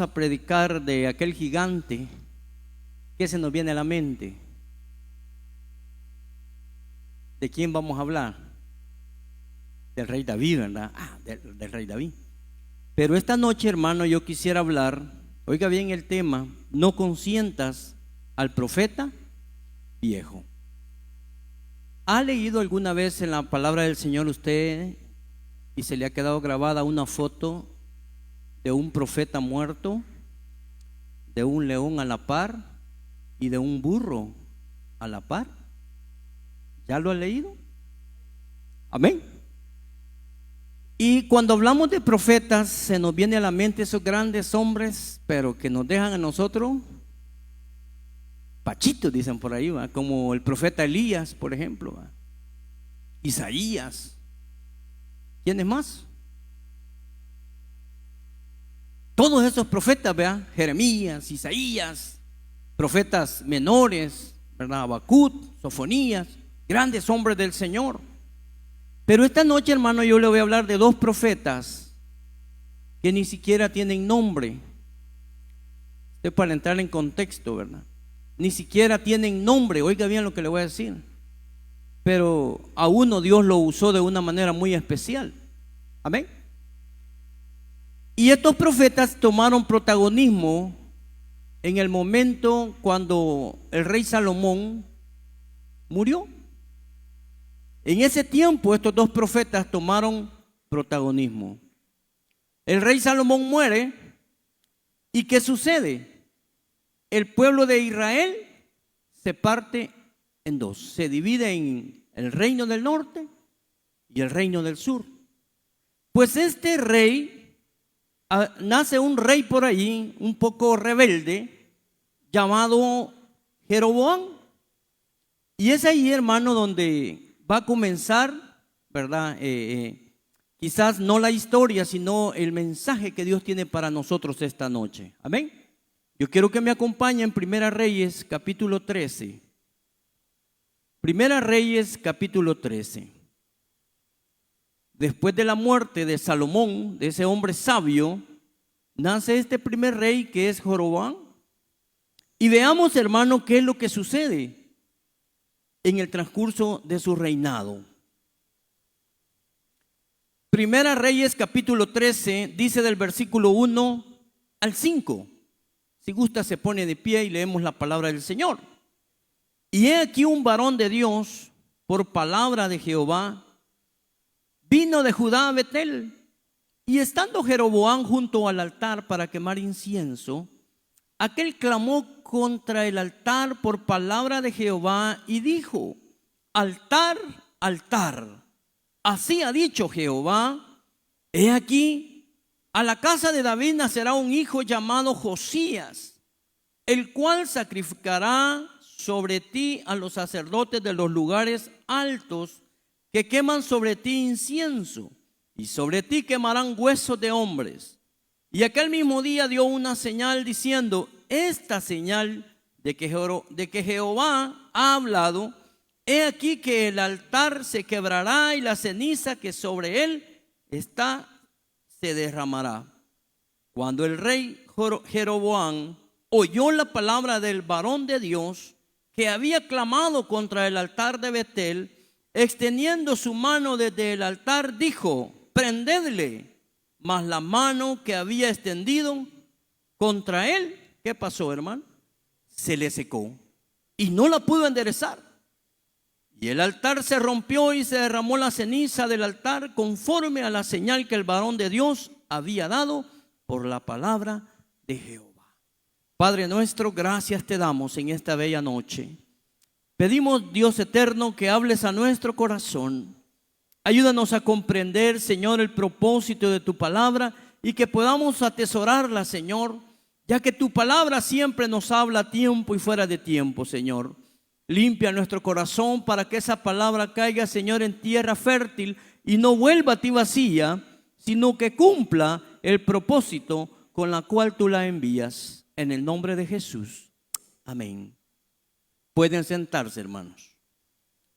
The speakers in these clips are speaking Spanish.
a predicar de aquel gigante. ¿Qué se nos viene a la mente? ¿De quién vamos a hablar? Del rey David, ¿verdad? Del rey David. Pero esta noche, hermano, yo quisiera hablar, oiga bien el tema, no consientas al profeta viejo. ¿Ha leído alguna vez en la palabra del Señor usted y se le ha quedado grabada una foto de un profeta muerto, de un león a la par y de un burro a la par? ¿Ya lo ha leído? Amén. Y cuando hablamos de profetas, se nos viene a la mente esos grandes hombres, pero que nos dejan a nosotros pachitos, dicen por ahí, ¿va? Como el profeta Elías, por ejemplo, ¿va? Isaías. ¿Quiénes más? Todos esos profetas, ¿verdad? Jeremías, Isaías, profetas menores, ¿verdad? Habacuc, Sofonías, grandes hombres del Señor. Pero esta noche, hermano, yo le voy a hablar de dos profetas que ni siquiera tienen nombre. Esto para entrar en contexto, ¿verdad? Ni siquiera tienen nombre. Oiga bien lo que le voy a decir. Pero a uno Dios lo usó de una manera muy especial. Amén. Y estos profetas tomaron protagonismo en el momento cuando el rey Salomón murió. En ese tiempo estos dos profetas tomaron protagonismo. El rey Salomón muere y ¿qué sucede? El pueblo de Israel se parte en dos, se divide en el reino del norte y el reino del sur. Pues este rey, nace un rey por allí, un poco rebelde, llamado Jeroboam. Y es ahí, hermano, donde va a comenzar, ¿verdad? Quizás no la historia, sino el mensaje que Dios tiene para nosotros esta noche. Amén. Yo quiero que me acompañen en Primera Reyes, capítulo 13. Primera Reyes, capítulo 13. Después de la muerte de Salomón, de ese hombre sabio, nace este primer rey que es Jeroboam. Y veamos, hermano, qué es lo que sucede en el transcurso de su reinado. Primera Reyes capítulo 13 dice del versículo 1 al 5. Si gusta se pone de pie y leemos la palabra del Señor. Y he aquí un varón de Dios, por palabra de Jehová, vino de Judá a Betel. Y estando Jeroboam junto al altar para quemar incienso, aquel clamó contra el altar por palabra de Jehová y dijo: altar, altar, así ha dicho Jehová, he aquí, a la casa de David nacerá un hijo llamado Josías, el cual sacrificará sobre ti a los sacerdotes de los lugares altos que queman sobre ti incienso, y sobre ti quemarán huesos de hombres. Y aquel mismo día dio una señal diciendo: esta señal de que Jehová ha hablado, he aquí que el altar se quebrará y la ceniza que sobre él está se derramará. Cuando el rey Jeroboam oyó la palabra del varón de Dios que había clamado contra el altar de Betel, extendiendo su mano desde el altar, dijo: prendedle. Mas la mano que había extendido contra él, ¿qué pasó, hermano? Se le secó y no la pudo enderezar. Y el altar se rompió y se derramó la ceniza del altar conforme a la señal que el varón de Dios había dado por la palabra de Jehová. Padre nuestro, gracias te damos en esta bella noche. Pedimos, Dios eterno, que hables a nuestro corazón. Ayúdanos a comprender, Señor, el propósito de tu palabra y que podamos atesorarla, Señor, ya que tu palabra siempre nos habla a tiempo y fuera de tiempo, Señor. Limpia nuestro corazón para que esa palabra caiga, Señor, en tierra fértil y no vuelva a ti vacía, sino que cumpla el propósito con la cual tú la envías. En el nombre de Jesús. Amén. Pueden sentarse, hermanos.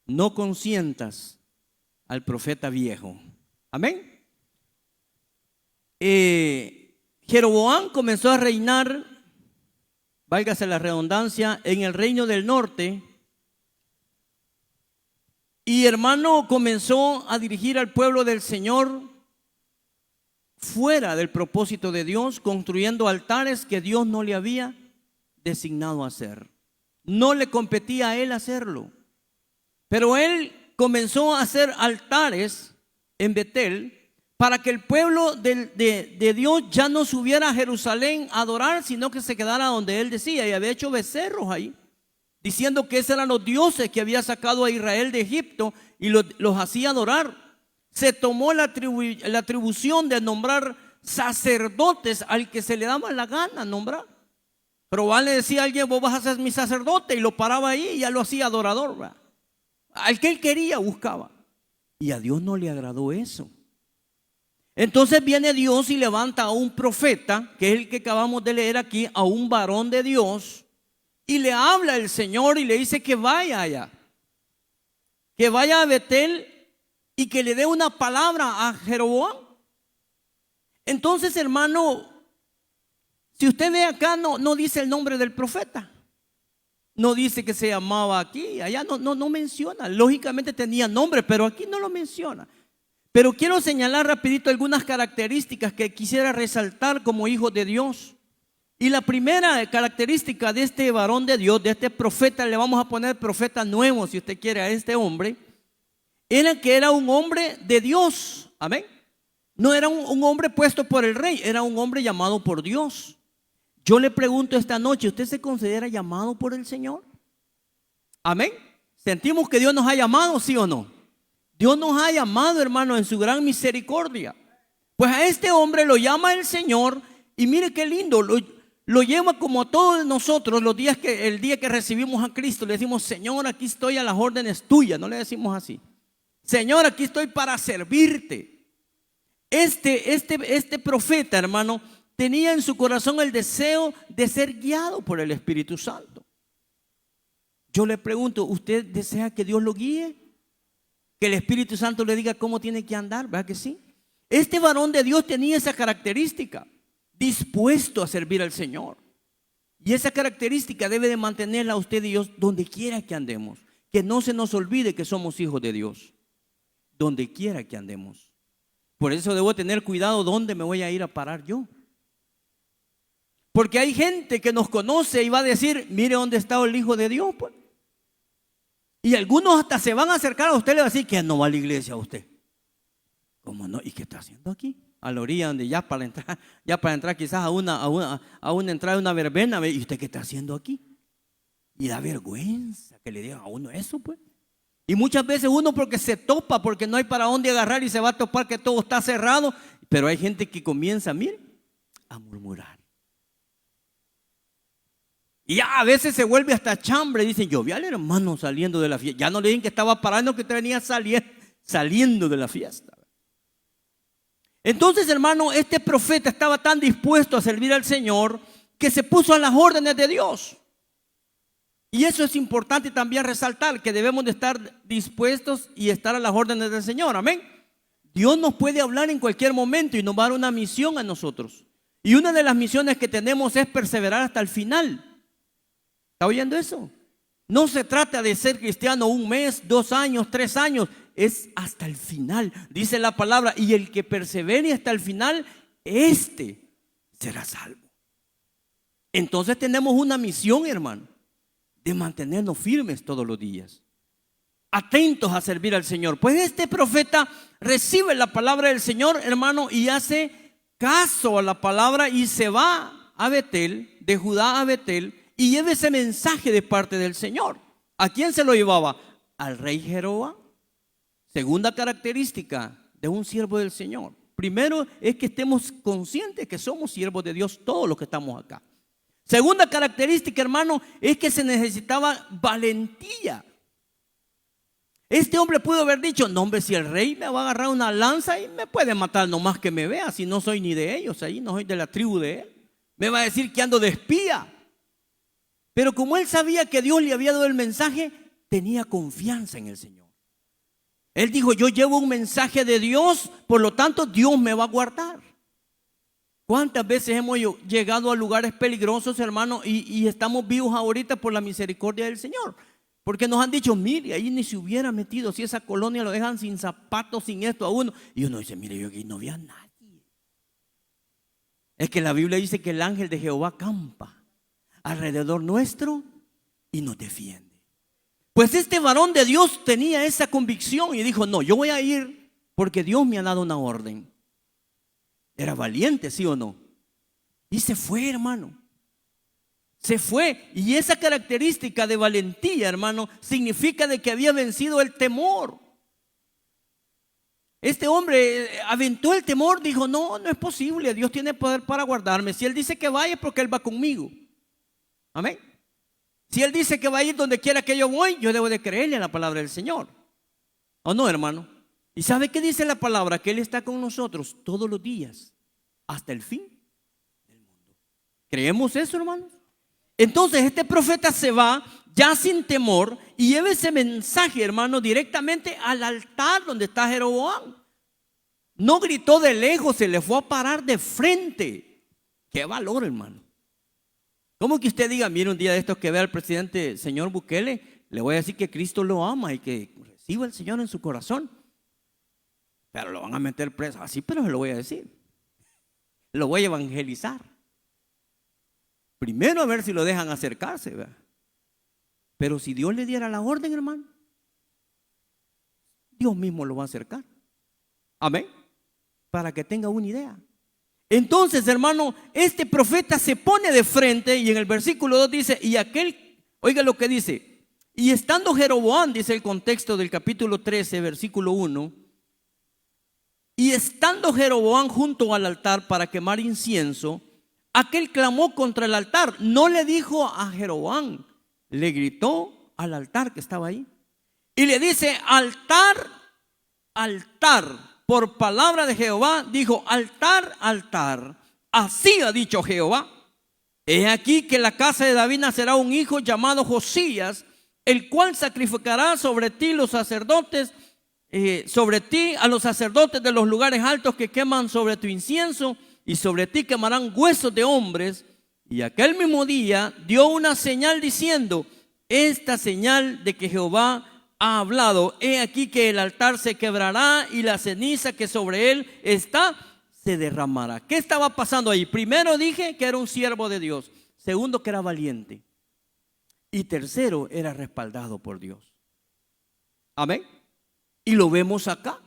No consientas al profeta viejo. Amén. Jeroboam comenzó a reinar, válgase la redundancia, en el reino del norte. Y hermano, comenzó a dirigir al pueblo del Señor fuera del propósito de Dios, construyendo altares que Dios no le había designado hacer. No le competía a él hacerlo. Pero él comenzó a hacer altares en Betel para que el pueblo de Dios ya no subiera a Jerusalén a adorar, sino que se quedara donde él decía. Y había hecho becerros ahí, diciendo que esos eran los dioses que había sacado a Israel de Egipto y los hacía adorar. Se tomó la atribución de nombrar sacerdotes al que se le daba la gana nombrar. Pero le decía a alguien, vos vas a ser mi sacerdote, y lo paraba ahí y ya lo hacía adorador, ¿verdad? Al que él quería buscaba. Y a Dios no le agradó eso. Entonces viene Dios y levanta a un profeta, que es el que acabamos de leer aquí, a un varón de Dios, y le habla el Señor y le dice que vaya allá, que vaya a Betel y que le dé una palabra a Jeroboam. Entonces, hermano, si usted ve acá, no dice el nombre del profeta, no dice que se llamaba aquí, allá no menciona. Lógicamente tenía nombre, pero aquí no lo menciona. Pero quiero señalar rapidito algunas características que quisiera resaltar como hijo de Dios. Y la primera característica de este varón de Dios, de este profeta, le vamos a poner profeta nuevo si usted quiere a este hombre, era que era un hombre de Dios. Amén. No era un hombre puesto por el rey, era un hombre llamado por Dios. Yo le pregunto esta noche, ¿usted se considera llamado por el Señor? Amén. ¿Sentimos que Dios nos ha llamado, sí o no? Dios nos ha llamado, hermano, en su gran misericordia. Pues a este hombre lo llama el Señor y mire qué lindo, lo lleva como a todos nosotros el día que recibimos a Cristo. Le decimos, Señor, aquí estoy a las órdenes tuyas. No le decimos así. Señor, aquí estoy para servirte. Este profeta, hermano, tenía en su corazón el deseo de ser guiado por el Espíritu Santo. Yo le pregunto, ¿usted desea que Dios lo guíe? Que el Espíritu Santo le diga cómo tiene que andar, ¿verdad que sí? Este varón de Dios tenía esa característica, dispuesto a servir al Señor. Y esa característica debe de mantenerla usted y yo donde quiera que andemos. Que no se nos olvide que somos hijos de Dios, donde quiera que andemos. Por eso debo tener cuidado dónde me voy a ir a parar yo. Porque hay gente que nos conoce y va a decir, mire dónde está el Hijo de Dios, pues. Y algunos hasta se van a acercar a usted y le van a decir que no va a la iglesia a usted. ¿Cómo no? ¿Y qué está haciendo aquí? A la orilla donde ya para entrar quizás a una entrada de una verbena. ¿Y usted qué está haciendo aquí? Y da vergüenza que le digan a uno eso, pues. Y muchas veces uno porque se topa, porque no hay para dónde agarrar y se va a topar que todo está cerrado. Pero hay gente que comienza, mire, a murmurar. Y ya a veces se vuelve hasta chambre. Dicen, yo vi al hermano saliendo de la fiesta. Ya no le digan que estaba parando, que venía saliendo de la fiesta. Entonces, hermano, este profeta estaba tan dispuesto a servir al Señor que se puso a las órdenes de Dios. Y eso es importante también resaltar, que debemos de estar dispuestos y estar a las órdenes del Señor. Amén. Dios nos puede hablar en cualquier momento y nos va a dar una misión a nosotros. Y una de las misiones que tenemos es perseverar hasta el final. ¿Está oyendo eso? No se trata de ser cristiano 1 mes, 2 años, 3 años. Es hasta el final. Dice la palabra, y el que persevere hasta el final, este será salvo. Entonces tenemos una misión, hermano, de mantenernos firmes todos los días, atentos a servir al Señor. Pues este profeta recibe la palabra del Señor, hermano, y hace caso a la palabra y se va a Betel, de Judá a Betel, y lleva ese mensaje de parte del Señor. ¿A quién se lo llevaba? Al rey Jeroboam. Segunda característica de un siervo del Señor. Primero es que estemos conscientes que somos siervos de Dios todos los que estamos acá. Segunda característica, hermano, es que se necesitaba valentía. Este hombre pudo haber dicho, no hombre, si el rey me va a agarrar una lanza y me puede matar nomás que me vea, si no soy ni de ellos, ahí no soy de la tribu de él. Me va a decir que ando de espía. Pero como él sabía que Dios le había dado el mensaje, tenía confianza en el Señor. Él dijo, yo llevo un mensaje de Dios, por lo tanto Dios me va a guardar. ¿Cuántas veces hemos llegado a lugares peligrosos, hermano, y estamos vivos ahorita por la misericordia del Señor? Porque nos han dicho, mire, ahí ni se hubiera metido, si esa colonia lo dejan sin zapatos, sin esto a uno. Y uno dice, mire, yo aquí no vi a nadie. Es que la Biblia dice que el ángel de Jehová acampa alrededor nuestro y nos defiende. Pues este varón de Dios tenía esa convicción y dijo, no, yo voy a ir porque Dios me ha dado una orden. Era valiente, ¿sí o no? Y se fue, hermano. Se fue. Y esa característica de valentía, hermano, significa de que había vencido el temor. Este hombre aventó el temor, dijo, no, no es posible, Dios tiene poder para guardarme. Si Él dice que vaya es porque Él va conmigo. Amén. Si Él dice que va a ir donde quiera que yo voy, yo debo de creerle a la palabra del Señor. ¿O no, hermano? ¿Y sabe qué dice la palabra? Que Él está con nosotros todos los días, hasta el fin del mundo. ¿Creemos eso, hermanos? Entonces este profeta se va ya sin temor y lleva ese mensaje, hermano, directamente al altar donde está Jeroboam. No gritó de lejos, se le fue a parar de frente. Qué valor, hermano. ¿Cómo que usted diga, mire, un día de estos que vea al presidente, señor Bukele, le voy a decir que Cristo lo ama y que reciba al Señor en su corazón? Pero lo van a meter preso. Así, pero se lo voy a decir. Lo voy a evangelizar. Primero a ver si lo dejan acercarse, ¿verdad? Pero si Dios le diera la orden, hermano, Dios mismo lo va a acercar. Amén. Para que tenga una idea. Entonces, hermano, este profeta se pone de frente y en el versículo 2 dice, y aquel, oiga lo que dice, y estando Jeroboam, dice el contexto del capítulo 13, versículo 1, y estando Jeroboam junto al altar para quemar incienso, aquel clamó contra el altar. No le dijo a Jeroboam, le gritó al altar que estaba ahí. Y le dice, altar, altar. Por palabra de Jehová, dijo, altar, altar. Así ha dicho Jehová. He aquí que la casa de David nacerá un hijo llamado Josías, el cual sacrificará sobre ti los sacerdotes, sobre ti a los sacerdotes de los lugares altos que queman sobre tu incienso, y sobre ti quemarán huesos de hombres. Y aquel mismo día dio una señal diciendo, esta señal de que Jehová ha hablado, he aquí que el altar se quebrará y la ceniza que sobre él está se derramará. ¿Qué estaba pasando ahí? Primero dije que era un siervo de Dios. Segundo, que era valiente. Y tercero, era respaldado por Dios. Amén. Y lo vemos acá.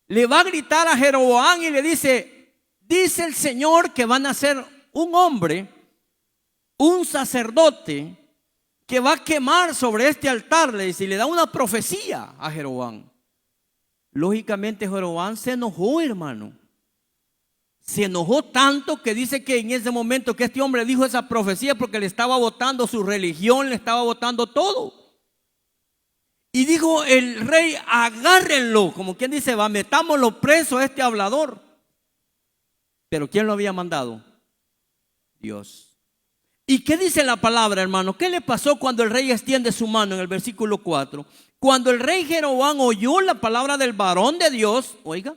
Le va a gritar a Jeroboam y le dice, dice el Señor que van a ser un hombre, un sacerdote, que va a quemar sobre este altar, le dice, y le da una profecía a Jeroboam. Lógicamente Jeroboam se enojó, hermano. Se enojó tanto que dice que en ese momento que este hombre dijo esa profecía, porque le estaba botando su religión, le estaba botando todo. Y dijo el rey, agárrenlo, como quien dice, va, metámoslo preso a este hablador. Pero ¿quién lo había mandado? Dios. ¿Y qué dice la palabra, hermano? ¿Qué le pasó cuando el rey extiende su mano en el versículo 4? Cuando el rey Jeroboam oyó la palabra del varón de Dios, oiga,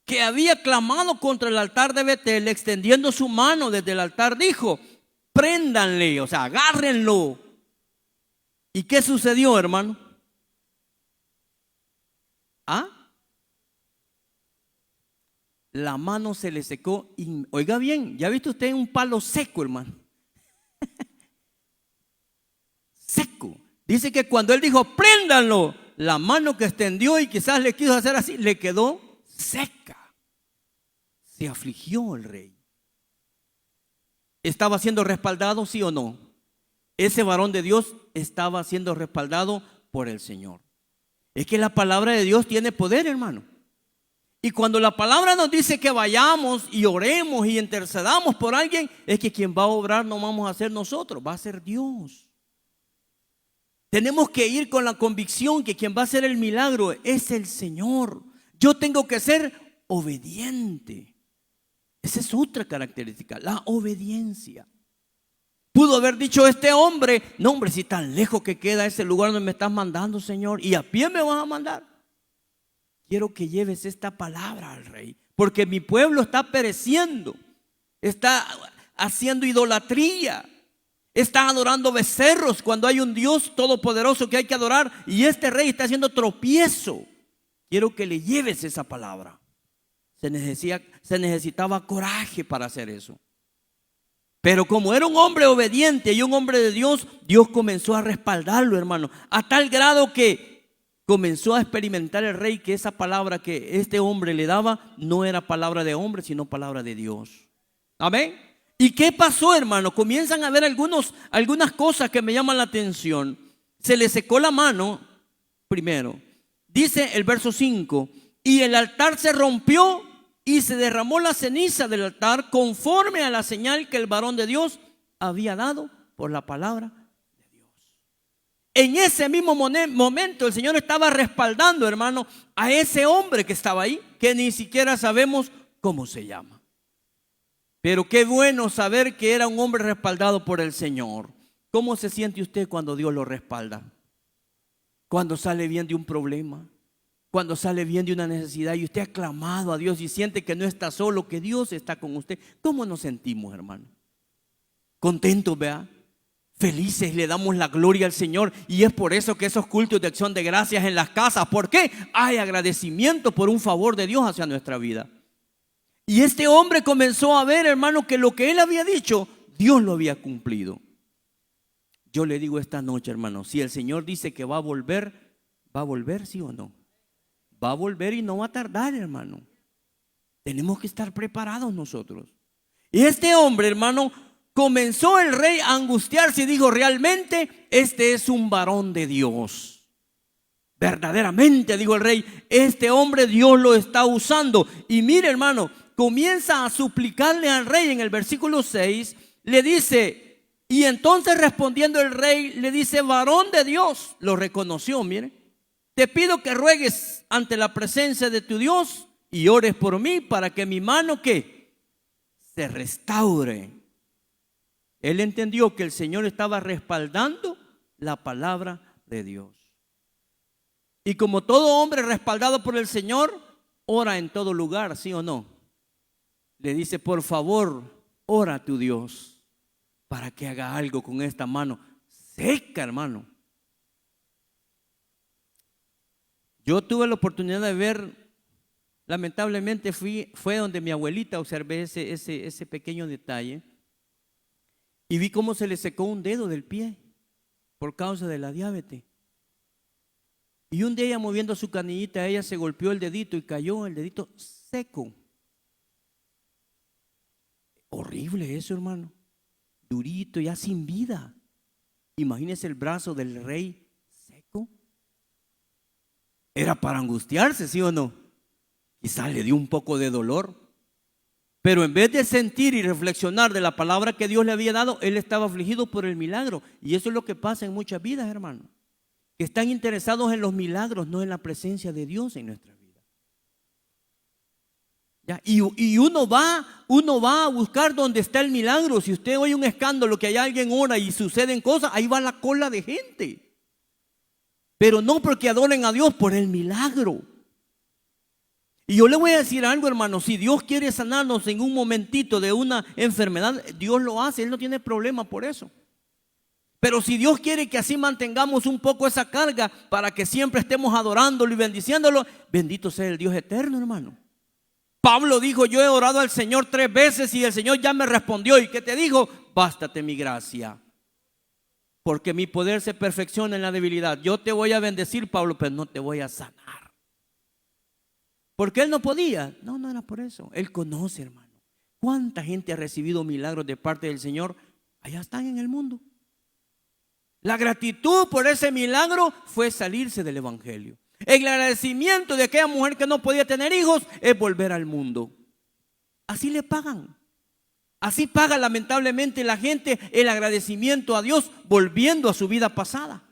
que había clamado contra el altar de Betel, extendiendo su mano desde el altar, dijo, préndanle, o sea, agárrenlo. ¿Y qué sucedió, hermano? ¿Ah? La mano se le secó. Oiga bien, ¿ya ha visto usted un palo seco, hermano? Seco. Dice que cuando él dijo, préndanlo, la mano que extendió y quizás le quiso hacer así, le quedó seca. Se afligió el rey. ¿Estaba siendo respaldado, sí o no? Ese varón de Dios estaba siendo respaldado por el Señor. Es que la palabra de Dios tiene poder, hermano. Y cuando la palabra nos dice que vayamos y oremos y intercedamos por alguien, es que quien va a obrar no vamos a ser nosotros, va a ser Dios. Tenemos que ir con la convicción que quien va a hacer el milagro es el Señor. Yo tengo que ser obediente. Esa es otra característica, la obediencia. Pudo haber dicho este hombre, no hombre, si tan lejos que queda ese lugar donde me estás mandando, Señor, y a pie me vas a mandar. Quiero que lleves esta palabra al rey, porque mi pueblo está pereciendo. está haciendo idolatría, está adorando becerros cuando hay un Dios todopoderoso que hay que adorar, y este rey está haciendo tropiezo. Quiero que le lleves esa palabra. Se necesitaba coraje para hacer eso. Pero como era un hombre obediente y un hombre de Dios, Dios comenzó a respaldarlo, hermano, a tal grado que comenzó a experimentar el rey que esa palabra que este hombre le daba no era palabra de hombre, sino palabra de Dios. Amén. ¿Y qué pasó, hermano? Comienzan a ver algunas cosas que me llaman la atención. Se le secó la mano primero. Dice el verso 5, y el altar se rompió y se derramó la ceniza del altar conforme a la señal que el varón de Dios había dado por la palabra de Dios. En ese mismo momento el Señor estaba respaldando, hermano, a ese hombre que estaba ahí, que ni siquiera sabemos cómo se llama. Pero qué bueno saber que era un hombre respaldado por el Señor. ¿Cómo se siente usted cuando Dios lo respalda? Cuando sale bien de un problema, cuando sale bien de una necesidad y usted ha clamado a Dios y siente que no está solo, que Dios está con usted. ¿Cómo nos sentimos, hermano? Contentos, ¿verdad? Felices, le damos la gloria al Señor. Y es por eso que esos cultos de acción de gracias en las casas, ¿por qué? Hay agradecimiento por un favor de Dios hacia nuestra vida. Y este hombre comenzó a ver, hermano, que lo que él había dicho, Dios lo había cumplido. Yo le digo esta noche, hermano, si el Señor dice que va a volver, ¿sí o no? Va a volver y no va a tardar, hermano. Tenemos que estar preparados nosotros. Y este hombre, hermano, comenzó el rey a angustiarse y dijo, realmente este es un varón de Dios. Verdaderamente, dijo el rey, este hombre Dios lo está usando. Y mire, hermano, comienza a suplicarle al rey en el versículo 6, le dice, y entonces respondiendo el rey, le dice, varón de Dios, lo reconoció, mire. Te pido que ruegues ante la presencia de tu Dios y ores por mí para que mi mano, ¿qué? Se restaure. Él entendió que el Señor estaba respaldando la palabra de Dios. Y como todo hombre respaldado por el Señor, ora en todo lugar, ¿sí o no? Le dice, por favor, ora a tu Dios para que haga algo con esta mano seca, hermano. Yo tuve la oportunidad de ver, lamentablemente fue donde mi abuelita observé ese pequeño detalle y vi cómo se le secó un dedo del pie por causa de la diabetes. Y un día ella moviendo su canillita, ella se golpeó el dedito y cayó el dedito seco. Horrible eso, hermano. Durito, ya sin vida. Imagínese el brazo del rey seco. Era para angustiarse, ¿sí o no? Quizás le dio un poco de dolor. Pero en vez de sentir y reflexionar de la palabra que Dios le había dado, él estaba afligido por el milagro. Y eso es lo que pasa en muchas vidas, hermano. Que están interesados en los milagros, no en la presencia de Dios en nuestra vida. ¿Ya? Y uno va a buscar donde está el milagro. Si usted oye un escándalo, que hay alguien ora y suceden cosas, ahí va la cola de gente. Pero no porque adoren a Dios, por el milagro. Y yo le voy a decir algo, hermano, si Dios quiere sanarnos en un momentito de una enfermedad, Dios lo hace, Él no tiene problema por eso. Pero si Dios quiere que así mantengamos un poco esa carga para que siempre estemos adorándolo y bendiciéndolo, bendito sea el Dios eterno, hermano. Pablo dijo, yo he orado al Señor 3 veces y el Señor ya me respondió. ¿Y qué te dijo? Bástate mi gracia, porque mi poder se perfecciona en la debilidad. Yo te voy a bendecir, Pablo, pero no te voy a sanar. ¿Porque él no podía? No, no era por eso. Él conoce, hermano. ¿Cuánta gente ha recibido milagros de parte del Señor? Allá están en el mundo. La gratitud por ese milagro fue salirse del evangelio. El agradecimiento de aquella mujer que no podía tener hijos es volver al mundo. Así le pagan. Así paga lamentablemente la gente el agradecimiento a Dios volviendo a su vida pasada.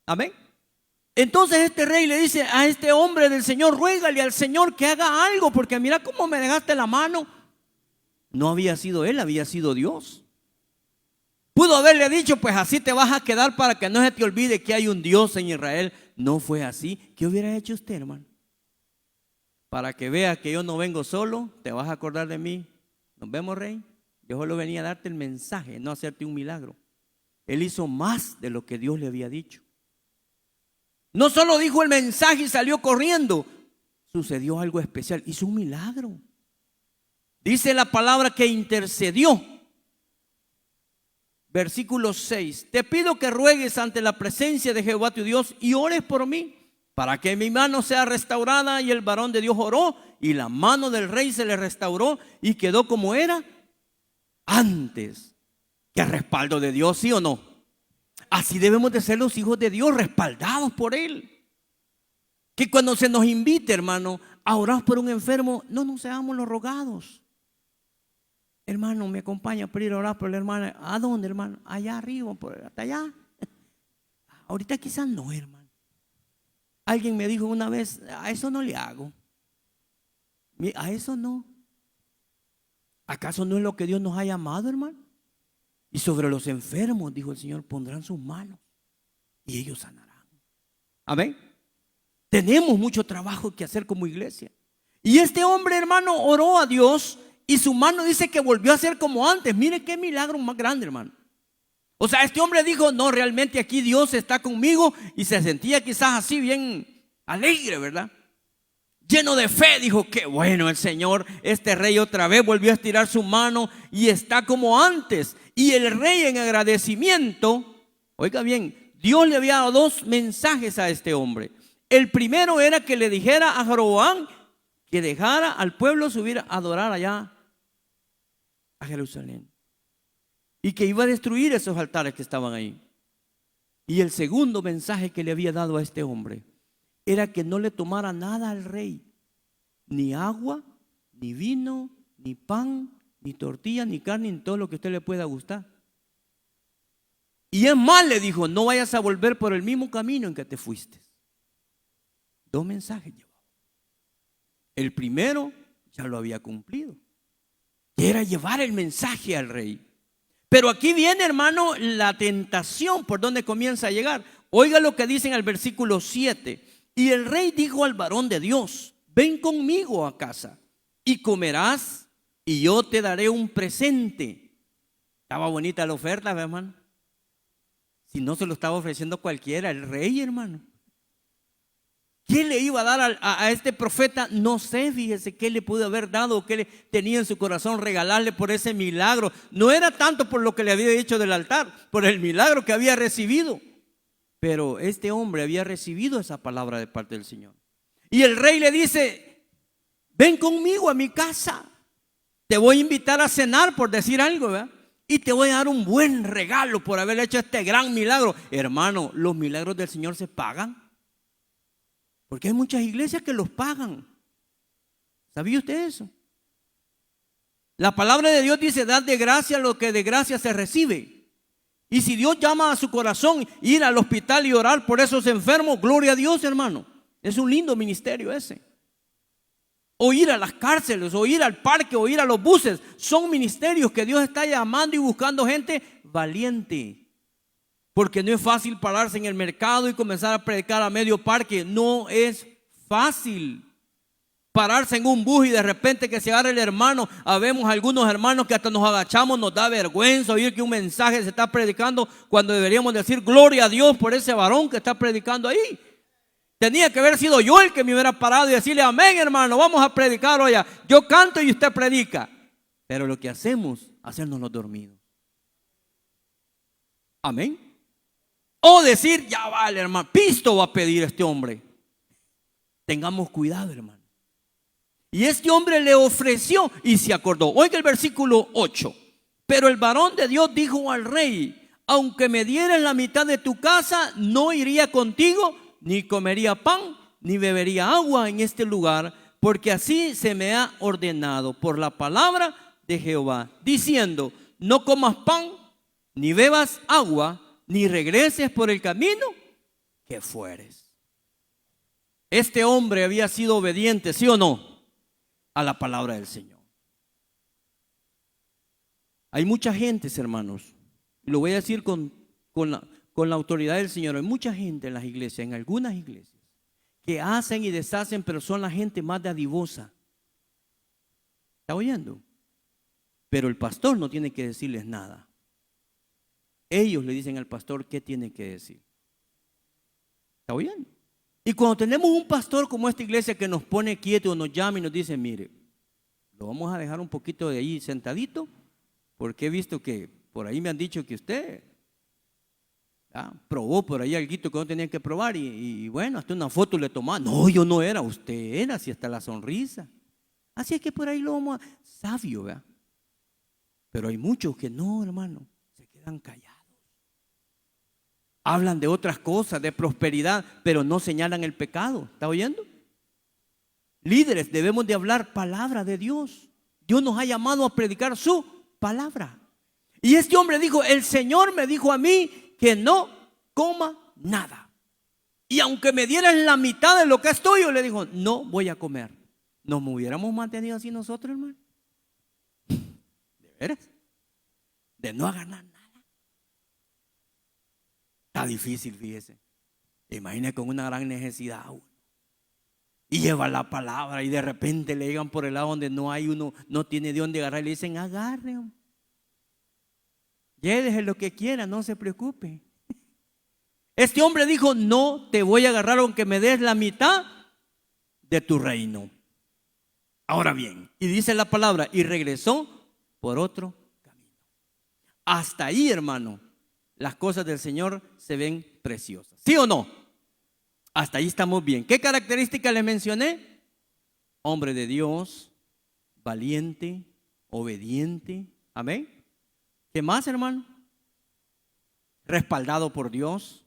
Amén. Entonces este rey le dice a este hombre del Señor, ruégale al Señor que haga algo, porque mira cómo me dejaste la mano. No había sido él, había sido Dios. Pudo haberle dicho, pues así te vas a quedar para que no se te olvide que hay un Dios en Israel. No fue así. ¿Qué hubiera hecho usted, hermano? Para que vea que yo no vengo solo, te vas a acordar de mí. Nos vemos, rey. Yo solo venía a darte el mensaje, no a hacerte un milagro. Él hizo más de lo que Dios le había dicho. No solo dijo el mensaje y salió corriendo, sucedió algo especial, hizo un milagro. Dice la palabra que intercedió. Versículo 6. Te pido que ruegues ante la presencia de Jehová tu Dios y ores por mí, para que mi mano sea restaurada. Y el varón de Dios oró, y la mano del rey se le restauró y quedó como era antes. ¿Qué respaldo de Dios, sí o no? Así debemos de ser los hijos de Dios, respaldados por Él. Que cuando se nos invite, hermano, a orar por un enfermo, no nos seamos los rogados. Hermano, me acompaña para ir a orar por la hermana. ¿A dónde, hermano? Allá arriba, hasta allá. Ahorita quizás no, hermano. Alguien me dijo una vez, a eso no le hago. A eso no. ¿Acaso no es lo que Dios nos ha llamado, hermano? Y sobre los enfermos, dijo el Señor, pondrán sus manos y ellos sanarán. Amén. Tenemos mucho trabajo que hacer como iglesia. Y este hombre, hermano, oró a Dios y su mano dice que volvió a ser como antes. Mire qué milagro más grande, hermano. O sea, este hombre dijo, no, realmente aquí Dios está conmigo, y se sentía quizás así bien alegre, ¿verdad? Lleno de fe, dijo, qué bueno el Señor, este rey otra vez volvió a estirar su mano y está como antes. Y el rey, en agradecimiento, oiga bien, Dios le había dado dos mensajes a este hombre. El primero era que le dijera a Jeroboam que dejara al pueblo subir a adorar allá a Jerusalén, y que iba a destruir esos altares que estaban ahí. Y el segundo mensaje que le había dado a este hombre era que no le tomara nada al rey, ni agua, ni vino, ni pan, ni tortilla, ni carne, ni todo lo que a usted le pueda gustar. Y es más, le dijo, no vayas a volver por el mismo camino en que te fuiste. Dos mensajes llevaba. El primero ya lo había cumplido, que era llevar el mensaje al rey. Pero aquí viene, hermano, la tentación por donde comienza a llegar. Oiga lo que dice en el versículo 7. Y el rey dijo al varón de Dios, ven conmigo a casa y comerás y yo te daré un presente. Estaba bonita la oferta, hermano. Si no se lo estaba ofreciendo cualquiera, el rey, hermano. ¿Qué le iba a dar a este profeta? No sé, fíjese qué le pudo haber dado, qué le tenía en su corazón regalarle por ese milagro. No era tanto por lo que le había dicho del altar, por el milagro que había recibido. Pero este hombre había recibido esa palabra de parte del Señor. Y el rey le dice, ven conmigo a mi casa. Te voy a invitar a cenar, por decir algo, ¿verdad? Y te voy a dar un buen regalo por haber hecho este gran milagro. Hermano, los milagros del Señor se pagan. Porque hay muchas iglesias que los pagan. ¿Sabía usted eso? La palabra de Dios dice, dad de gracia lo que de gracia se recibe. Y si Dios llama a su corazón ir al hospital y orar por esos enfermos, gloria a Dios, hermano. Es un lindo ministerio ese. O ir a las cárceles, o ir al parque, o ir a los buses. Son ministerios que Dios está llamando y buscando gente valiente. Porque no es fácil pararse en el mercado y comenzar a predicar a medio parque. No es fácil pararse en un bus y de repente que se agarre el hermano. Habemos algunos hermanos que hasta nos agachamos, nos da vergüenza oír que un mensaje se está predicando, cuando deberíamos decir gloria a Dios por ese varón que está predicando ahí. Tenía que haber sido yo el que me hubiera parado y decirle, amén, hermano, vamos a predicar hoy. Yo canto y usted predica. Pero lo que hacemos, hacernos los dormidos. Amén. O decir, ya vale, hermano, pisto va a pedir este hombre. Tengamos cuidado, hermano. Y este hombre le ofreció y se acordó. Oiga el versículo 8. Pero el varón de Dios dijo al rey, aunque me dieras la mitad de tu casa, no iría contigo, ni comería pan, ni bebería agua en este lugar, porque así se me ha ordenado por la palabra de Jehová, diciendo, no comas pan, ni bebas agua, ni regreses por el camino que fueres. Este hombre había sido obediente, ¿sí o no?, a la palabra del Señor. Hay mucha gente, hermanos, y lo voy a decir con la autoridad del Señor, hay mucha gente en las iglesias, en algunas iglesias, que hacen y deshacen, pero son la gente más dadivosa. ¿Está oyendo? Pero el pastor no tiene que decirles nada. Ellos le dicen al pastor qué tiene que decir. ¿Está bien? Y cuando tenemos un pastor como esta iglesia que nos pone quieto o nos llama y nos dice, mire, lo vamos a dejar un poquito de ahí sentadito, porque he visto que por ahí me han dicho que usted probó por ahí algo que no tenía que probar y bueno, hasta una foto le tomaba. No, yo no era, usted era, así hasta la sonrisa. Así es que por ahí lo vamos a... Sabio, ¿verdad? Pero hay muchos que no, hermano, se quedan callados. Hablan de otras cosas, de prosperidad, pero no señalan el pecado. ¿Está oyendo? Líderes, debemos de hablar palabra de Dios. Dios nos ha llamado a predicar su palabra. Y este hombre dijo, el Señor me dijo a mí que no coma nada. Y aunque me dieran la mitad de lo que es tuyo, le dijo, no voy a comer. ¿Nos hubiéramos mantenido así nosotros, hermano? ¿De veras? De no ganar nada. Está difícil, fíjese. Imagine con una gran necesidad y lleva la palabra y de repente le llegan por el lado donde no hay uno, no tiene de dónde agarrar y le dicen, agarre. Llévese lo que quiera, no se preocupe. Este hombre dijo, no te voy a agarrar aunque me des la mitad de tu reino. Ahora bien, y dice la palabra, y regresó por otro camino. Hasta ahí, hermano, las cosas del Señor se ven preciosas. ¿Sí o no? Hasta ahí estamos bien. ¿Qué características le mencioné? Hombre de Dios, valiente, obediente. Amén. ¿Qué más, hermano? Respaldado por Dios.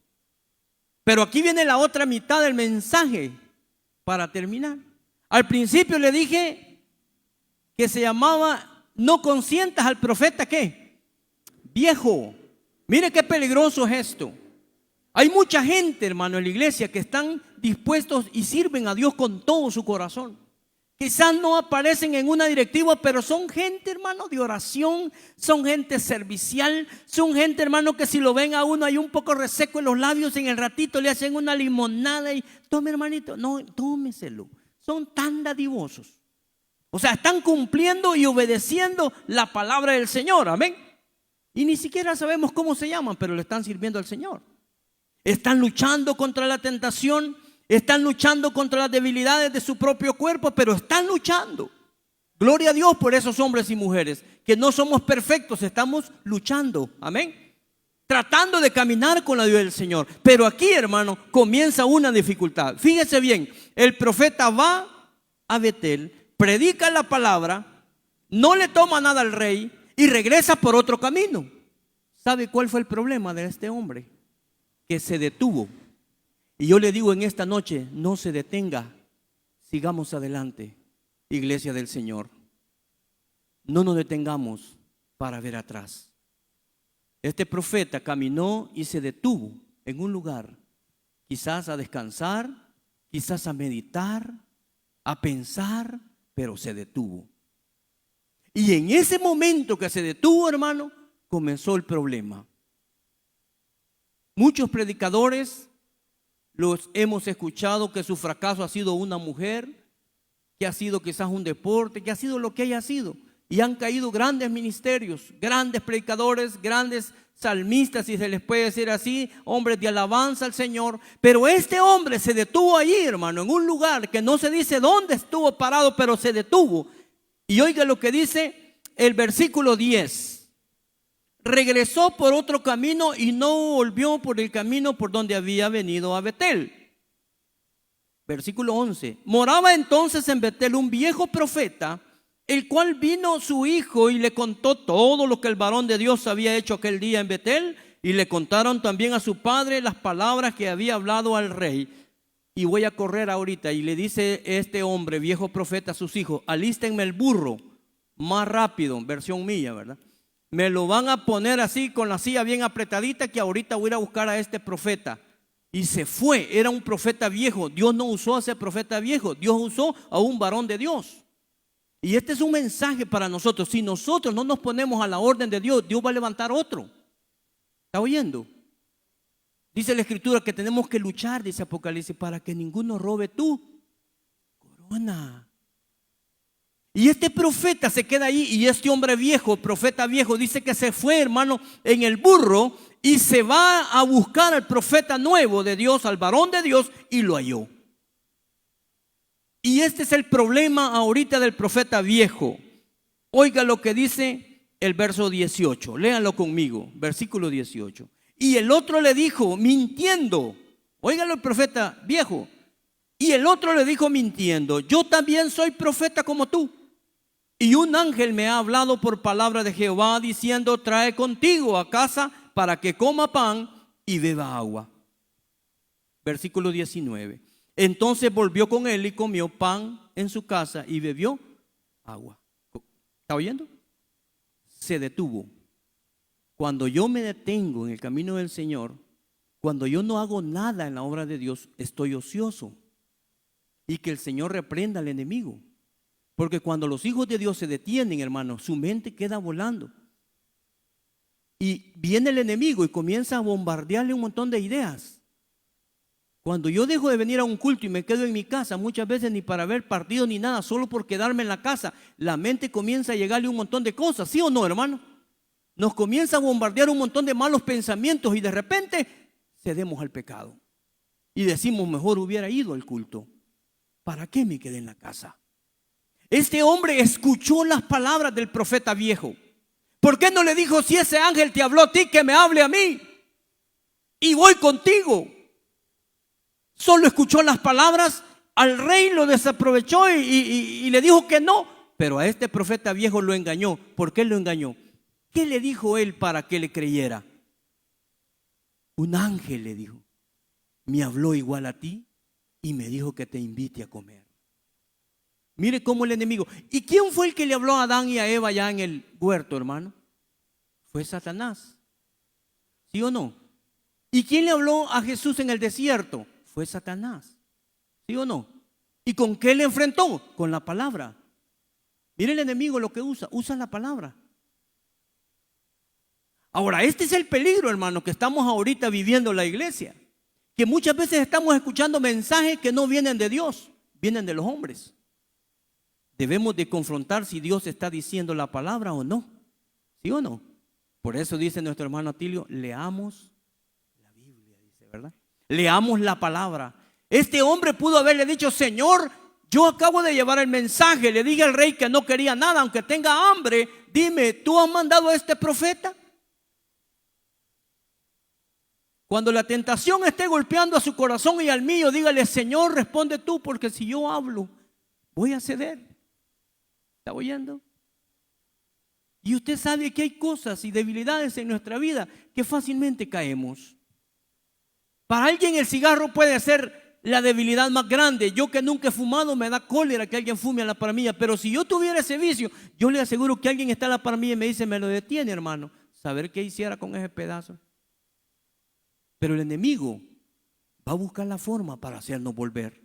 Pero aquí viene la otra mitad del mensaje para terminar. Al principio le dije que se llamaba, no consientas al profeta, ¿qué? Viejo. Mire qué peligroso es esto. Hay mucha gente, hermano, en la iglesia que están dispuestos y sirven a Dios con todo su corazón. Quizás no aparecen en una directiva, pero son gente, hermano, de oración, son gente servicial, son gente, hermano, que si lo ven a uno hay un poco reseco en los labios, en el ratito le hacen una limonada y tome, hermanito, no, tómeselo. Son tan dadivosos. O sea, están cumpliendo y obedeciendo la palabra del Señor, amén. Y ni siquiera sabemos cómo se llaman, pero le están sirviendo al Señor. Están luchando contra la tentación, están luchando contra las debilidades de su propio cuerpo, pero están luchando. Gloria a Dios por esos hombres y mujeres, que no somos perfectos, estamos luchando, amén. Tratando de caminar con la ayuda del Señor. Pero aquí, hermano, comienza una dificultad. Fíjese bien, el profeta va a Betel, predica la palabra, no le toma nada al rey y regresa por otro camino. ¿Sabe cuál fue el problema de este hombre? Que se detuvo. Y yo le digo en esta noche, no se detenga, sigamos adelante, iglesia del Señor. No nos detengamos para ver atrás. Este profeta caminó y se detuvo en un lugar, quizás a descansar, quizás a meditar, a pensar, pero se detuvo. Y en ese momento que se detuvo, hermano, comenzó el problema. Muchos predicadores los hemos escuchado que su fracaso ha sido una mujer, que ha sido quizás un deporte, que ha sido lo que haya sido. Y han caído grandes ministerios, grandes predicadores, grandes salmistas, si se les puede decir así, hombres de alabanza al Señor. Pero este hombre se detuvo allí, hermano, en un lugar que no se dice dónde estuvo parado, pero se detuvo. Y oiga lo que dice el versículo 10. Regresó por otro camino y no volvió por el camino por donde había venido a Betel. Versículo 11. Moraba entonces en Betel un viejo profeta, el cual vino su hijo y le contó todo lo que el varón de Dios había hecho aquel día en Betel, y le contaron también a su padre las palabras que había hablado al rey. Y voy a correr ahorita, y le dice este hombre, viejo profeta, a sus hijos: alístenme el burro más rápido, versión mía, ¿verdad? Me lo van a poner así con la silla bien apretadita, que ahorita voy a ir a buscar a este profeta. Y se fue, era un profeta viejo. Dios no usó a ese profeta viejo, Dios usó a un varón de Dios. Y este es un mensaje para nosotros. Si nosotros no nos ponemos a la orden de Dios, Dios va a levantar otro. ¿Está oyendo? Dice la Escritura que tenemos que luchar, dice Apocalipsis, para que ninguno robe tu corona. Y este profeta se queda ahí, y este hombre viejo, profeta viejo, dice que se fue, hermano, en el burro y se va a buscar al profeta nuevo de Dios, al varón de Dios, y lo halló. Y este es el problema ahorita del profeta viejo. Oiga lo que dice el verso 18, léanlo conmigo, versículo 18. Y el otro le dijo, mintiendo, óigalo el profeta viejo. Y el otro le dijo mintiendo, yo también soy profeta como tú. Y un ángel me ha hablado por palabra de Jehová diciendo, trae contigo a casa para que coma pan y beba agua. Versículo 19. Entonces volvió con él y comió pan en su casa y bebió agua. ¿Está oyendo? Se detuvo. Cuando yo me detengo en el camino del Señor, cuando yo no hago nada en la obra de Dios, estoy ocioso. Y que el Señor reprenda al enemigo. Porque cuando los hijos de Dios se detienen, hermano, su mente queda volando. Y viene el enemigo y comienza a bombardearle un montón de ideas. Cuando yo dejo de venir a un culto y me quedo en mi casa, muchas veces ni para ver partido ni nada, solo por quedarme en la casa, la mente comienza a llegarle un montón de cosas, ¿sí o no, hermano? Nos comienza a bombardear un montón de malos pensamientos y de repente cedemos al pecado. Y decimos, mejor hubiera ido al culto. ¿Para qué me quedé en la casa? Este hombre escuchó las palabras del profeta viejo. ¿Por qué no le dijo, si ese ángel te habló a ti, que me hable a mí? Y voy contigo. Solo escuchó las palabras, al rey lo desaprovechó y le dijo que no. Pero a este profeta viejo lo engañó. ¿Por qué lo engañó? ¿Qué le dijo él para que le creyera? Un ángel le dijo, me habló igual a ti y me dijo que te invite a comer. Mire cómo el enemigo. ¿Y quién fue el que le habló a Adán y a Eva ya en el huerto, hermano? Fue Satanás. ¿Sí o no? ¿Y quién le habló a Jesús en el desierto? Fue Satanás. ¿Sí o no? ¿Y con qué le enfrentó? Con la palabra. Mire el enemigo lo que usa la palabra. Ahora, este es el peligro, hermano, que estamos ahorita viviendo en la iglesia. Que muchas veces estamos escuchando mensajes que no vienen de Dios, vienen de los hombres. Debemos de confrontar si Dios está diciendo la palabra o no. ¿Sí o no? Por eso dice nuestro hermano Atilio, leamos la Biblia, dice, ¿verdad? Leamos la palabra. Este hombre pudo haberle dicho, Señor, yo acabo de llevar el mensaje, le dije al rey que no quería nada, aunque tenga hambre, dime, ¿tú has mandado a este profeta? Cuando la tentación esté golpeando a su corazón y al mío, dígale, Señor, responde tú, porque si yo hablo, voy a ceder. ¿Está oyendo? Y usted sabe que hay cosas y debilidades en nuestra vida que fácilmente caemos. Para alguien el cigarro puede ser la debilidad más grande. Yo que nunca he fumado, me da cólera que alguien fume a la par mía. Pero si yo tuviera ese vicio, yo le aseguro que alguien está a la par mía y me dice, me lo detiene, hermano. Saber qué hiciera con ese pedazo. Pero el enemigo va a buscar la forma para hacernos volver.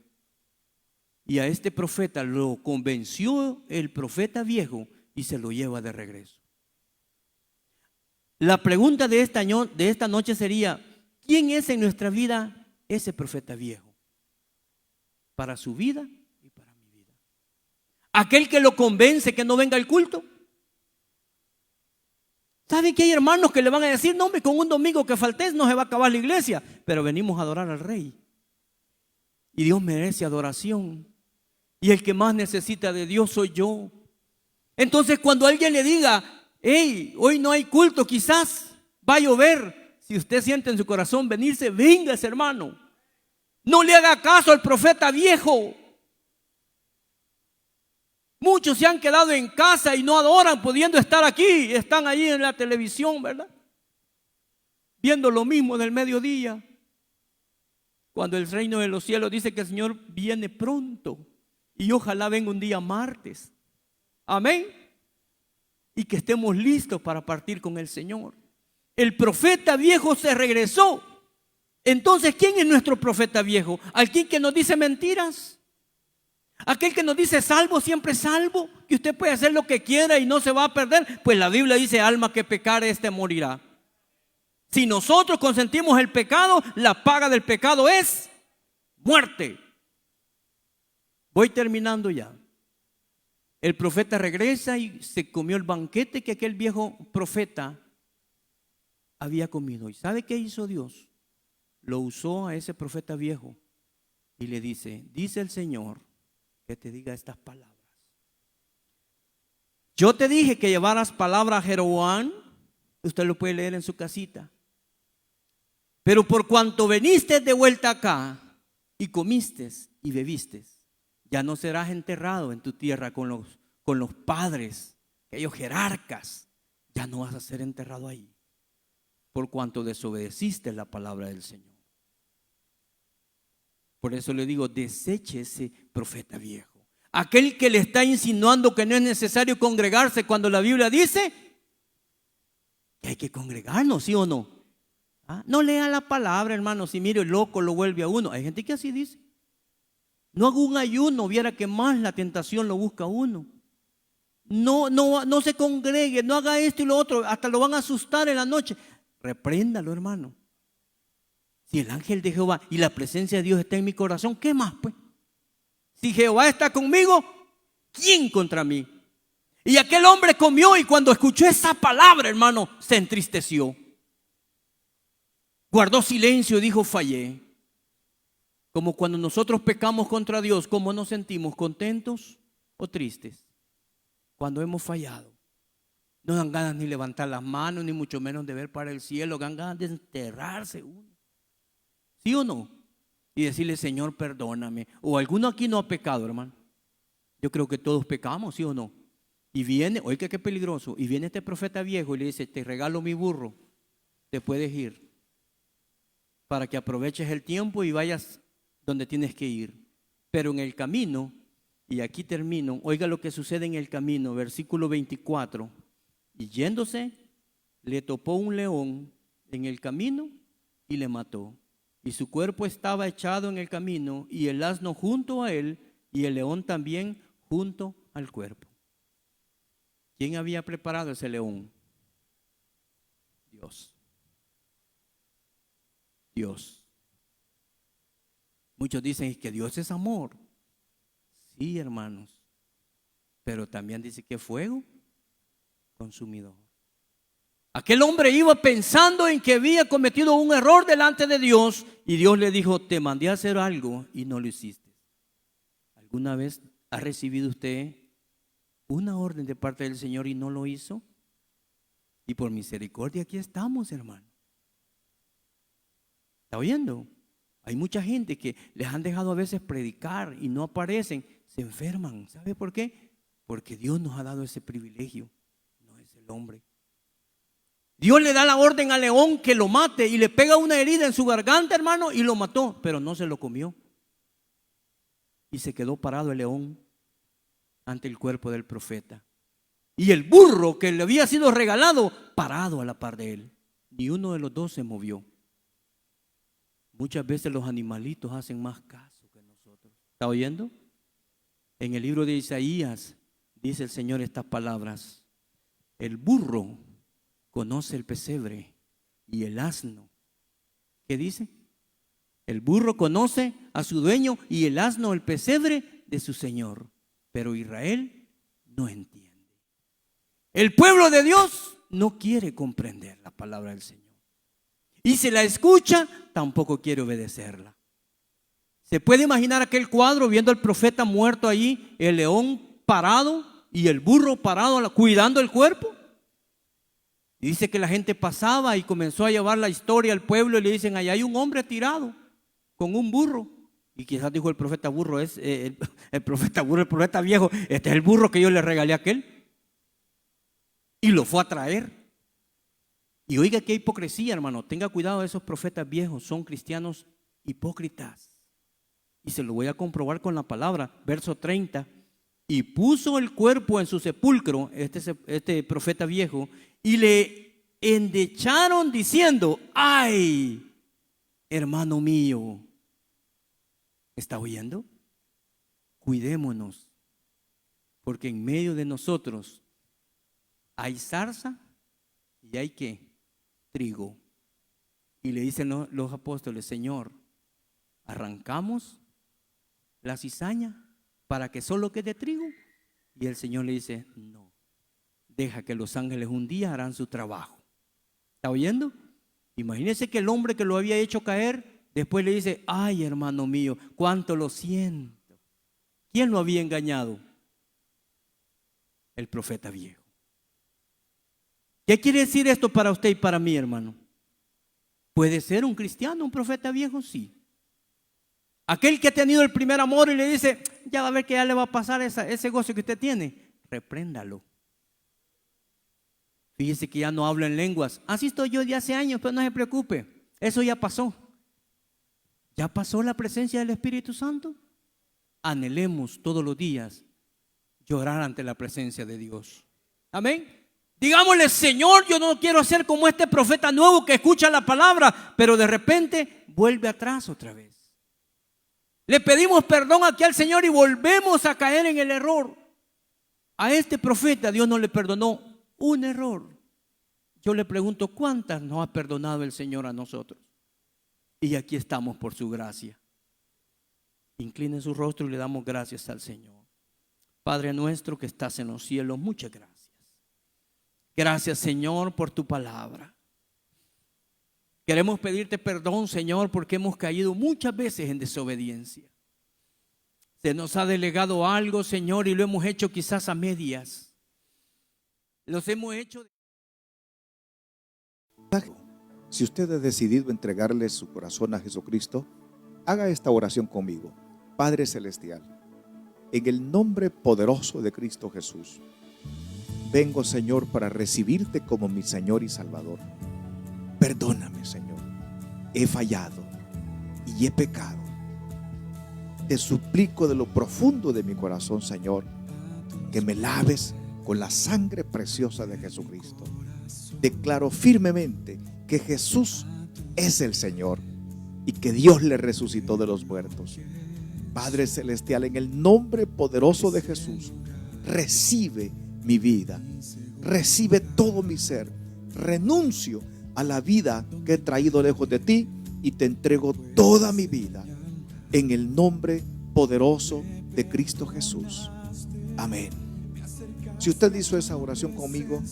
Y a este profeta lo convenció el profeta viejo y se lo lleva de regreso. La pregunta de esta noche sería, ¿quién es en nuestra vida ese profeta viejo? Para su vida y para mi vida. Aquel que lo convence que no venga al culto. ¿Sabe que hay hermanos que le van a decir, no, hombre, con un domingo que faltes no se va a acabar la iglesia? Pero venimos a adorar al Rey. Y Dios merece adoración. Y el que más necesita de Dios soy yo. Entonces cuando alguien le diga, hey, hoy no hay culto, quizás va a llover. Si usted siente en su corazón venirse, véngase, hermano. No le haga caso al profeta viejo. Muchos se han quedado en casa y no adoran pudiendo estar aquí. Están ahí en la televisión, ¿verdad? Viendo lo mismo del mediodía. Cuando el reino de los cielos dice que el Señor viene pronto. Y ojalá venga un día martes. Amén. Y que estemos listos para partir con el Señor. El profeta viejo se regresó. Entonces, ¿quién es nuestro profeta viejo? ¿Aquel que nos dice mentiras? Aquel que nos dice salvo, siempre salvo, que usted puede hacer lo que quiera y no se va a perder. Pues la Biblia dice, alma que pecare, este morirá. Si nosotros consentimos el pecado, la paga del pecado es muerte. Voy terminando ya. El profeta regresa y se comió el banquete que aquel viejo profeta había comido. ¿Y sabe qué hizo Dios? Lo usó a ese profeta viejo y le dice: dice el Señor que te diga estas palabras. Yo te dije que llevaras palabra a Jeroboam. Usted lo puede leer en su casita. Pero por cuanto veniste de vuelta acá y comiste y bebiste, ya no serás enterrado en tu tierra con los padres, aquellos jerarcas. Ya no vas a ser enterrado ahí, por cuanto desobedeciste la palabra del Señor. Por eso le digo, deseche ese profeta viejo, aquel que le está insinuando que no es necesario congregarse, cuando la Biblia dice que hay que congregarnos, ¿sí o no? No lea la palabra, hermano, si mire, el loco lo vuelve a uno. Hay gente que así dice. No haga un ayuno, viera que más la tentación lo busca a uno. No se congregue, no haga esto y lo otro, hasta lo van a asustar en la noche. Repréndalo, hermano. Si el ángel de Jehová y la presencia de Dios está en mi corazón, ¿qué más pues? Si Jehová está conmigo, ¿quién contra mí? Y aquel hombre comió y cuando escuchó esa palabra, hermano, se entristeció. Guardó silencio y dijo: fallé. Como cuando nosotros pecamos contra Dios, ¿cómo nos sentimos? ¿Contentos o tristes? Cuando hemos fallado, no dan ganas ni levantar las manos, ni mucho menos de ver para el cielo, dan ganas de enterrarse uno. ¿Sí o no? Y decirle: Señor, perdóname. ¿O alguno aquí no ha pecado, hermano? Yo creo que todos pecamos, ¿sí o no? Y viene, oiga qué peligroso, y viene este profeta viejo y le dice: te regalo mi burro, te puedes ir, para que aproveches el tiempo y vayas donde tienes que ir. Pero en el camino, y aquí termino, oiga lo que sucede en el camino, versículo 24. Y yéndose, le topó un león en el camino y le mató. Y su cuerpo estaba echado en el camino, y el asno junto a él, y el león también junto al cuerpo. ¿Quién había preparado ese león? Dios. Dios. Muchos dicen que Dios es amor. Sí, hermanos. Pero también dice que fuego consumidor. Aquel hombre iba pensando en que había cometido un error delante de Dios y Dios le dijo: te mandé a hacer algo y no lo hiciste. ¿Alguna vez ha recibido usted una orden de parte del Señor y no lo hizo? Y por misericordia aquí estamos, hermano. ¿Está oyendo? Hay mucha gente que les han dejado a veces predicar y no aparecen, se enferman. ¿Sabe por qué? Porque Dios nos ha dado ese privilegio, no es el hombre. Dios le da la orden al león que lo mate y le pega una herida en su garganta, hermano, y lo mató, pero no se lo comió. Y se quedó parado el león ante el cuerpo del profeta. Y el burro que le había sido regalado, parado a la par de él. Ni uno de los dos se movió. Muchas veces los animalitos hacen más caso que nosotros. ¿Está oyendo? En el libro de Isaías dice el Señor estas palabras: el burro conoce el pesebre y el asno. ¿Qué dice? El burro conoce a su dueño y el asno el pesebre de su señor. Pero Israel no entiende. El pueblo de Dios no quiere comprender la palabra del Señor. Y si la escucha, tampoco quiere obedecerla. ¿Se puede imaginar aquel cuadro viendo al profeta muerto allí, el león parado y el burro parado cuidando el cuerpo? Y dice que la gente pasaba y comenzó a llevar la historia al pueblo y le dicen: allá hay un hombre tirado con un burro. Y quizás dijo el profeta burro, el profeta viejo: este es el burro que yo le regalé a aquel. Y lo fue a traer. Y oiga qué hipocresía, hermano. Tenga cuidado de esos profetas viejos, son cristianos hipócritas. Y se lo voy a comprobar con la palabra, verso 30. Y puso el cuerpo en su sepulcro, este profeta viejo, y le endecharon diciendo: ay, hermano mío. ¿Está oyendo? Cuidémonos, porque en medio de nosotros hay zarza y hay ¿qué? Trigo. Y le dicen los apóstoles: Señor, ¿arrancamos la cizaña para que solo quede trigo? Y el Señor le dice, no, deja que los ángeles un día harán su trabajo. ¿Está oyendo? Imagínese que el hombre que lo había hecho caer, después le dice, ay, hermano mío, cuánto lo siento. ¿Quién lo había engañado? El profeta viejo. ¿Qué quiere decir esto para usted y para mí, hermano? ¿Puede ser un cristiano, un profeta viejo? Sí. Aquel que ha tenido el primer amor y le dice, ya va a ver que ya le va a pasar ese gozo que usted tiene. Repréndalo. Fíjese que ya no habla en lenguas. Así estoy yo de hace años, pero no se preocupe. Eso ya pasó. ¿Ya pasó la presencia del Espíritu Santo? Anhelemos todos los días llorar ante la presencia de Dios. Amén. Digámosle, Señor, yo no quiero ser como este profeta nuevo que escucha la palabra, pero de repente vuelve atrás otra vez. Le pedimos perdón aquí al Señor y volvemos a caer en el error. A este profeta Dios no le perdonó un error. Yo le pregunto, ¿cuántas nos ha perdonado el Señor a nosotros? Y aquí estamos por su gracia. Inclinen su rostro y le damos gracias al Señor. Padre nuestro que estás en los cielos, muchas gracias. Gracias, Señor, por tu palabra. Queremos pedirte perdón, Señor, porque hemos caído muchas veces en desobediencia. Se nos ha delegado algo, Señor, y lo hemos hecho quizás a medias. Los hemos hecho. Si usted ha decidido entregarle su corazón a Jesucristo, haga esta oración conmigo. Padre Celestial, en el nombre poderoso de Cristo Jesús, vengo, Señor, para recibirte como mi Señor y Salvador. Perdóname, Señor, he fallado y he pecado. Te suplico de lo profundo de mi corazón, Señor, que me laves con la sangre preciosa de Jesucristo. Declaro firmemente que Jesús es el Señor y que Dios le resucitó de los muertos. Padre Celestial, en el nombre poderoso de Jesús, recibe mi vida, recibe todo mi ser. Renuncio a la vida que he traído lejos de ti y te entrego toda mi vida en el nombre poderoso de Cristo Jesús. Amén. Si usted hizo esa oración conmigo,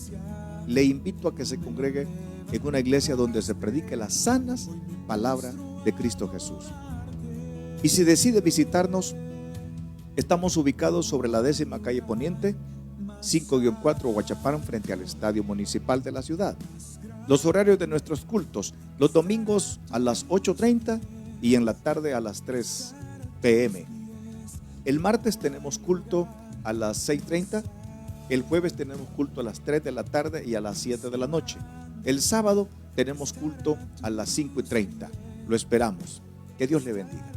le invito a que se congregue en una iglesia donde se predique las sanas palabras de Cristo Jesús. Y si decide visitarnos, estamos ubicados sobre la 10ª calle Poniente, 5-4 Huachapán, frente al Estadio Municipal de la ciudad. Los horarios de nuestros cultos: los domingos a las 8:30 y en la tarde a las 3 p.m. El martes tenemos culto a las 6:30. El jueves tenemos culto a las 3 de la tarde y a las 7 de la noche. El sábado tenemos culto a las 5:30. Lo esperamos. Que Dios le bendiga.